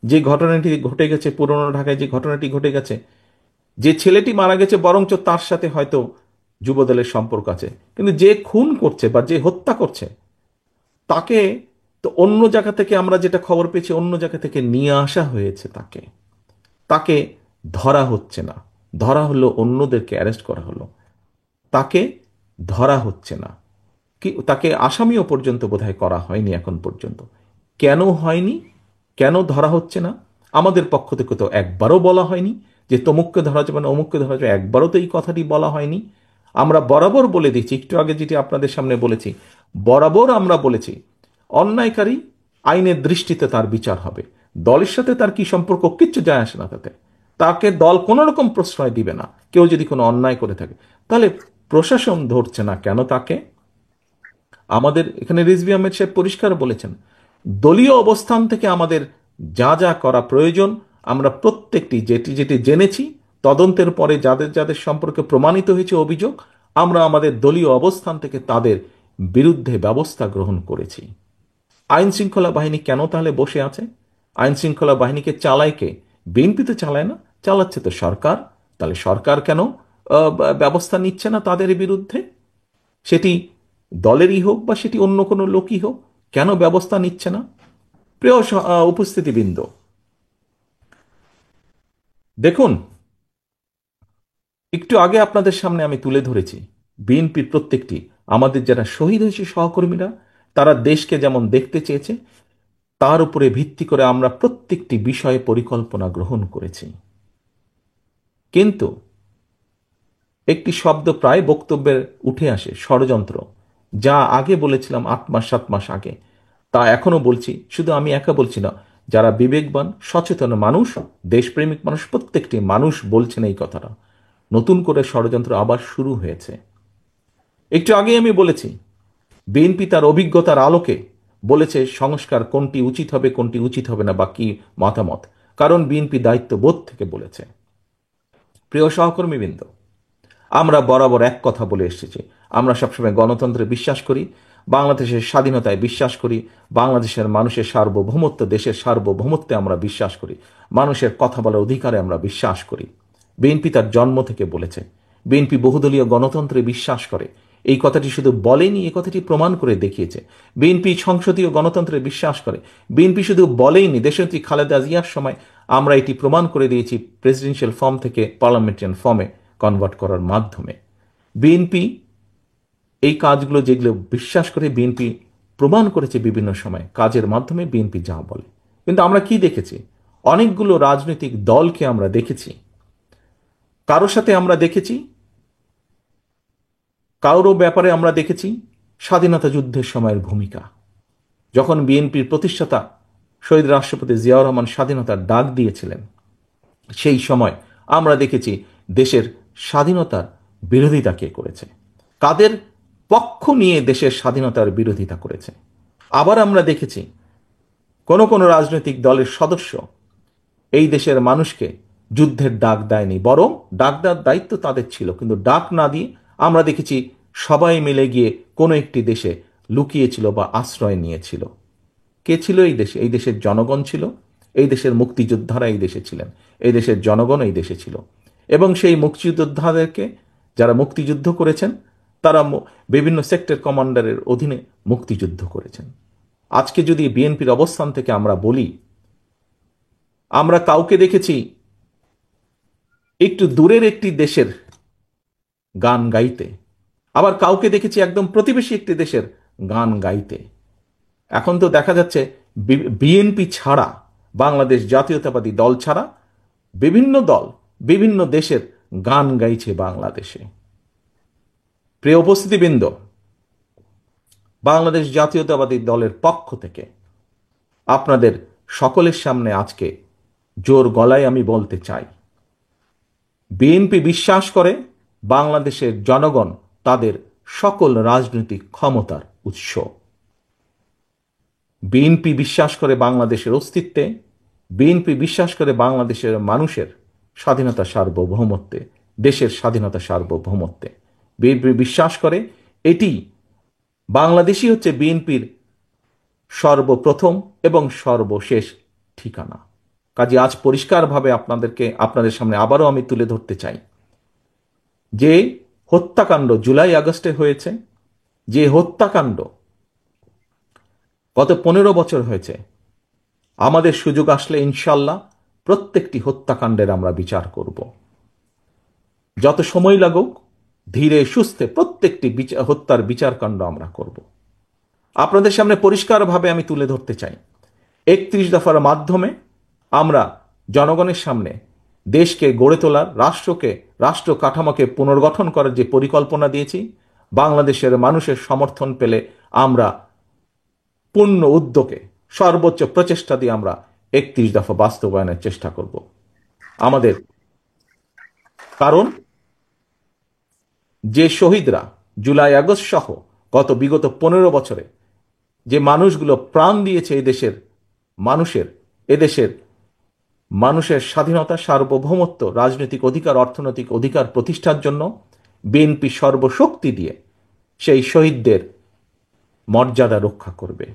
যে ঘটনাটি ঘটে গেছে, পুরনো ঢাকায় যে ঘটনাটি ঘটে গেছে, যে ছেলেটি মারা গেছে বরঞ্চ তার সাথে হয়তো যুবদলের সম্পর্ক আছে, কিন্তু যে খুন করছে বা যে হত্যা করছে তাকে তো অন্য জায়গা থেকে, আমরা যেটা খবর পেয়েছি, অন্য জায়গা থেকে নিয়ে আসা হয়েছে। তাকে তাকে ধরা হচ্ছে না। ধরা হলো, অন্যদেরকে অ্যারেস্ট করা হলো, তাকে ধরা হচ্ছে না। কি, তাকে আসামিও পর্যন্ত বোধহয় করা হয়নি এখন পর্যন্ত। কেন হয়নি? কেন ধরা হচ্ছে না? আমাদের পক্ষ থেকে তো একবারও বলা হয়নি যে তমুককে ধরা যাবে না, অমুককে ধরা যাবে, একবারও তো এই কথাটি বলা হয়নি। আমরা বরাবর বলে দিচ্ছি, একটু আগে যেটি আপনাদের সামনে বলেছি, বরাবর আমরা বলেছি অন্যায়কারী আইনের দৃষ্টিতে তার বিচার হবে। দলের সাথে তার কি সম্পর্ক, কিচ্ছু যায় আসে না তাতে। তাকে দল কোনো রকম প্রশ্রয় দিবে না। কেউ যদি কোনো অন্যায় করে থাকে, তাহলে প্রশাসন ধরছে না কেন তাকে? আমাদের এখানে রিজভী আহমেদ সাহেব পরিষ্কার বলেছেন, দলীয় অবস্থান থেকে আমাদের যা যা করা প্রয়োজন, আমরা প্রত্যেকটি যেটি যেটি জেনেছি, তদন্তের পরে যাদের যাদের সম্পর্কে প্রমাণিত হয়েছে অভিযোগ, আমরা আমাদের দলীয় অবস্থান থেকে তাদের বিরুদ্ধে ব্যবস্থা গ্রহণ করেছি। আইন শৃঙ্খলা বাহিনী কেন তাহলে বসে আছে? আইন শৃঙ্খলা বাহিনীকে চালায় কে? বিএনপি তো চালায় না, চালাচ্ছে তো সরকার। তাহলে সরকার কেন ব্যবস্থা নিচ্ছে না তাদের বিরুদ্ধে? সেটি দলেরই হোক বা সেটি অন্য কোনো লোকই হোক, কেন ব্যবস্থা নিচ্ছে না? প্রিয় উপস্থিতিবৃন্দ, দেখুন, একটু আগে আপনাদের সামনে আমি তুলে ধরেছি বিএনপির প্রত্যেকটি, আমাদের যারা শহীদ হয়েছে সহকর্মীরা, তারা দেশকে যেমন দেখতে চেয়েছে, তার উপরে ভিত্তি করে আমরা প্রত্যেকটি বিষয়ে পরিকল্পনা গ্রহণ করেছি। কিন্তু একটি শব্দ প্রায় বক্তব্যে উঠে আসে, ষড়যন্ত্র। যা আগে বলেছিলাম 8 মাস 7 মাস আগে, তা এখনো বলছি। শুধু আমি একা বলছি না, যারা বিবেকবান সচেতন মানুষ, দেশপ্রেমিক মানুষ, প্রত্যেকটি মানুষ বলছেন এই কথাটা। নতুন করে ষড়যন্ত্র আবার শুরু হয়েছে। একটু আগে আমি বলেছি বিএনপি তার অভিজ্ঞতার আলোকে বলেছে সংস্কার কোনটি উচিত হবে, কোনটি উচিত হবে না, বা কি মতামত। কারণ বিএনপি দায়িত্ববোধ থেকে বলেছে। প্রিয় সহকর্মীবৃন্দ, আমরা বরাবর এক কথা বলে এসেছি, আমরা সবসময় গণতন্ত্রে বিশ্বাস করি, বাংলাদেশের স্বাধীনতায় বিশ্বাস করি, বাংলাদেশের মানুষের সার্বভৌমত্ব, দেশের সার্বভৌমত্বে আমরা বিশ্বাস করি, মানুষের কথা বলার অধিকারে আমরা বিশ্বাস করি। বিএনপি তার জন্ম থেকে বলেছে, বিএনপি বহুদলীয় গণতন্ত্রে বিশ্বাস করে। এই কথাটি শুধু বলেনি, এই কথাটি প্রমাণ করে দেখিয়েছে। বিএনপি সংসদীয় গণতন্ত্রে বিশ্বাস করে। বিএনপি শুধু বলেইনি, দেশনেত্রী খালেদা জিয়ার সময় আমরা এটি প্রমাণ করে দিয়েছি প্রেসিডেন্সিয়াল ফর্ম থেকে পার্লামেন্টারিয়ান ফর্মে কনভার্ট করার মাধ্যমে। বিএনপি এই কাজগুলো যেগুলো বিশ্বাস করে, বিএনপি প্রমাণ করেছে বিভিন্ন সময় কাজের মাধ্যমে বিএনপি যা বলে। কিন্তু আমরা কি দেখেছি? অনেকগুলো রাজনৈতিক দলকে আমরা দেখেছি, কারোর সাথে আমরা দেখেছি, কারোর ব্যাপারে আমরা দেখেছি স্বাধীনতা যুদ্ধের সময়ের ভূমিকা। যখন বিএনপির প্রতিষ্ঠাতা শহীদ রাষ্ট্রপতি জিয়াউর রহমান স্বাধীনতার ডাক দিয়েছিলেন, সেই সময় আমরা দেখেছি দেশের স্বাধীনতার বিরোধিতা কে করেছে, কাদের পক্ষ নিয়ে দেশের স্বাধীনতার বিরোধিতা করেছে। আবার আমরা দেখেছি কোন কোন রাজনৈতিক দলের সদস্য এই দেশের মানুষকে যুদ্ধের ডাক দেয়নি, বরং ডাক দেওয়ার দায়িত্ব তাদের ছিল, কিন্তু ডাক না দিয়ে আমরা দেখেছি সবাই মিলে গিয়ে কোনো একটি দেশে লুকিয়েছিল বা আশ্রয় নিয়েছিল। কে ছিল এই দেশে? এই দেশের জনগণ ছিল। এই দেশের মুক্তিযোদ্ধারা এই দেশে ছিলেন। এই দেশের জনগণ এই দেশে ছিল। এবং সেই মুক্তিযোদ্ধাদেরকে, যারা মুক্তিযুদ্ধ করেছেন, তারা বিভিন্ন সেক্টর কমান্ডারের অধীনে মুক্তিযুদ্ধ করেছেন। আজকে যদি বিএনপির অবস্থান থেকে আমরা বলি, আমরা কাউকে দেখেছি একটু দূরের একটি দেশের গান গাইতে, আবার কাউকে দেখেছি একদম প্রতিবেশী একটি দেশের গান গাইতে। এখন তো দেখা যাচ্ছে বিএনপি ছাড়া, বাংলাদেশ জাতীয়তাবাদী দল ছাড়া বিভিন্ন দল বিভিন্ন দেশের গান গাইছে বাংলাদেশে। প্রিয় উপস্থিতিবৃন্দ, বাংলাদেশ জাতীয়তাবাদী দলের পক্ষ থেকে আপনাদের সকলের সামনে আজকে জোর গলায় আমি বলতে চাই, বিএনপি বিশ্বাস করে বাংলাদেশের জনগণ তাদের সকল রাজনৈতিক ক্ষমতার উৎস। বিএনপি বিশ্বাস করে বাংলাদেশের অস্তিত্বে। বিএনপি বিশ্বাস করে বাংলাদেশের মানুষের স্বাধীনতা সার্বভৌমত্বে, দেশের স্বাধীনতা সার্বভৌমত্বে। বিএনপি বিশ্বাস করে এটি, বাংলাদেশই হচ্ছে বিএনপির সর্বপ্রথম এবং সর্বশেষ ঠিকানা। কাজে আজ পরিষ্কারভাবে আপনাদের সামনে আবারও আমি তুলে ধরতে চাই যে হত্যাকাণ্ড জুলাই আগস্টে হয়েছে, যে হত্যাকাণ্ড গত 15 বছর হয়েছে, আমাদের সুযোগ আসলে ইনশাল্লাহ প্রত্যেকটি হত্যাকাণ্ডের আমরা বিচার করব। যত সময় লাগুক ধীরে সুস্থে প্রত্যেকটি হত্যার বিচারকাণ্ড আমরা করব। আপনাদের সামনে পরিষ্কারভাবে আমি তুলে ধরতে চাই 31 দফার মাধ্যমে আমরা জনগণের সামনে দেশকে গড়ে তোলার, রাষ্ট্র কাঠামোকে পুনর্গঠন করার যে পরিকল্পনা দিয়েছি, বাংলাদেশের মানুষের সমর্থন পেলে আমরা পূর্ণ উদ্যোগে সর্বোচ্চ প্রচেষ্টা দিয়ে আমরা 31 দফা বাস্তবায়নের চেষ্টা করব। আমাদের কারণ যে শহীদরা জুলাই আগস্ট সহ বিগত 15 বছরে যে মানুষগুলো প্রাণ দিয়েছে এদেশের মানুষের স্বাধীনতা, সার্বভৌমত্ব, রাজনৈতিক অধিকার, অর্থনৈতিক অধিকার প্রতিষ্ঠার জন্য বিএনপি সর্বশক্তি দিয়ে সেই শহীদদের মর্যাদা রক্ষা করবে,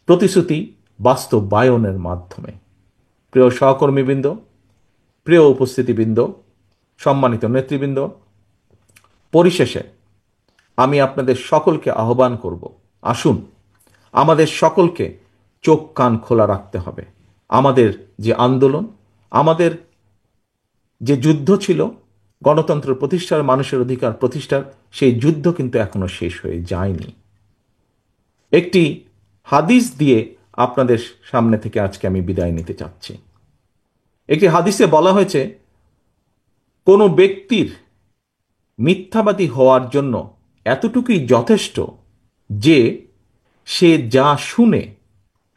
প্রতিশ্রুতি বাস্তবায়নের মাধ্যমে। প্রিয় সহকর্মীবৃন্দ, প্রিয় উপস্থিতিবৃন্দ, সম্মানিত নেতৃবৃন্দ, পরিশেষে আমি আপনাদের সকলকে আহ্বান করব, আসুন আমাদের সকলকে চোখ কান খোলা রাখতে হবে। আমাদের যে আন্দোলন, আমাদের যে যুদ্ধ ছিল গণতন্ত্র প্রতিষ্ঠার, মানুষের অধিকার প্রতিষ্ঠার, সেই যুদ্ধ কিন্তু এখনো শেষ হয়ে যায়নি। একটি হাদিস দিয়ে আপনাদের সামনে থেকে আজকে আমি বিদায় নিতে চাচ্ছি। একটি হাদিসে বলা হয়েছে, কোনো ব্যক্তির মিথ্যাবাদী হওয়ার জন্য এতটুকুই যথেষ্ট যে সে যা শুনে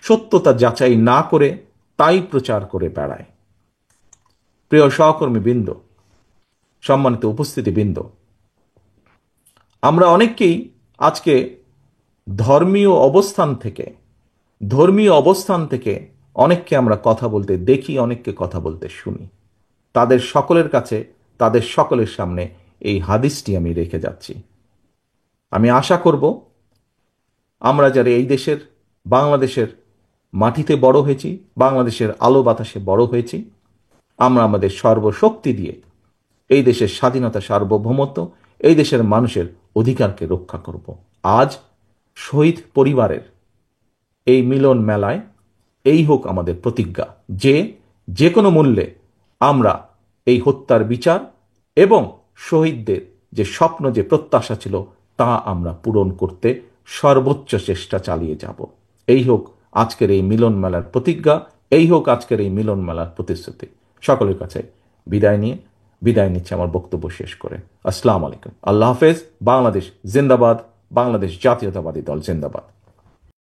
সত্যতা যাচাই না করে তাই প্রচার করে বেড়ায়। প্রিয় সহকর্মীবৃন্দ, সম্মানিত উপস্থিতিবৃন্দ, আমরা অনেককেই আজকে ধর্মীয় অবস্থান থেকে অনেককে আমরা কথা বলতে দেখি, অনেককে কথা বলতে শুনি। তাদের সকলের সামনে এই হাদিসটি আমি রেখে যাচ্ছি। আমি আশা করব আমরা যারা এই দেশের, বাংলাদেশের মাটিতে বড় হয়েছি, বাংলাদেশের আলো বাতাসে বড় হয়েছি, আমরা আমাদের সর্বশক্তি দিয়ে এই দেশের স্বাধীনতা, সার্বভৌমত্ব, এই দেশের মানুষের অধিকারকে রক্ষা করব। আজ শহীদ পরিবারের এই মিলন মেলায় এই হোক আমাদের প্রতিজ্ঞা যে কোনো মূল্যে আমরা এই হত্যার বিচার এবং শহীদদের যে স্বপ্ন, যে প্রত্যাশা ছিল, তা আমরা পূরণ করতে সর্বোচ্চ চেষ্টা চালিয়ে যাব। এই হোক আজকের এই মিলন মেলার প্রতিজ্ঞা, এই হোক আজকের এই মিলন মেলার প্রতিশ্রুতি। সকলের কাছে বিদায় নিচ্ছে আমার বক্তব্য শেষ করে। আসসালামু আলাইকুম, আল্লাহ হাফেজ। বাংলাদেশ জিন্দাবাদ, বাংলাদেশ জাতীয়তাবাদী দল জিন্দাবাদ।